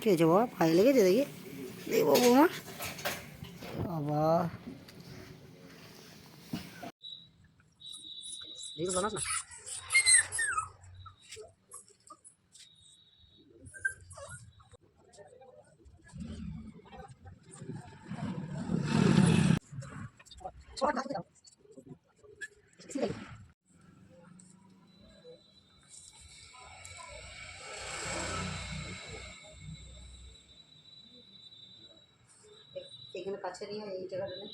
কী হয়েছে বাবা, পায়ে লেগেছে? দেখি দেখি বাবু আমার বাবা, দেখি বানাস না। এখানে কাছে নিয়ে এই জায়গাটা নেই।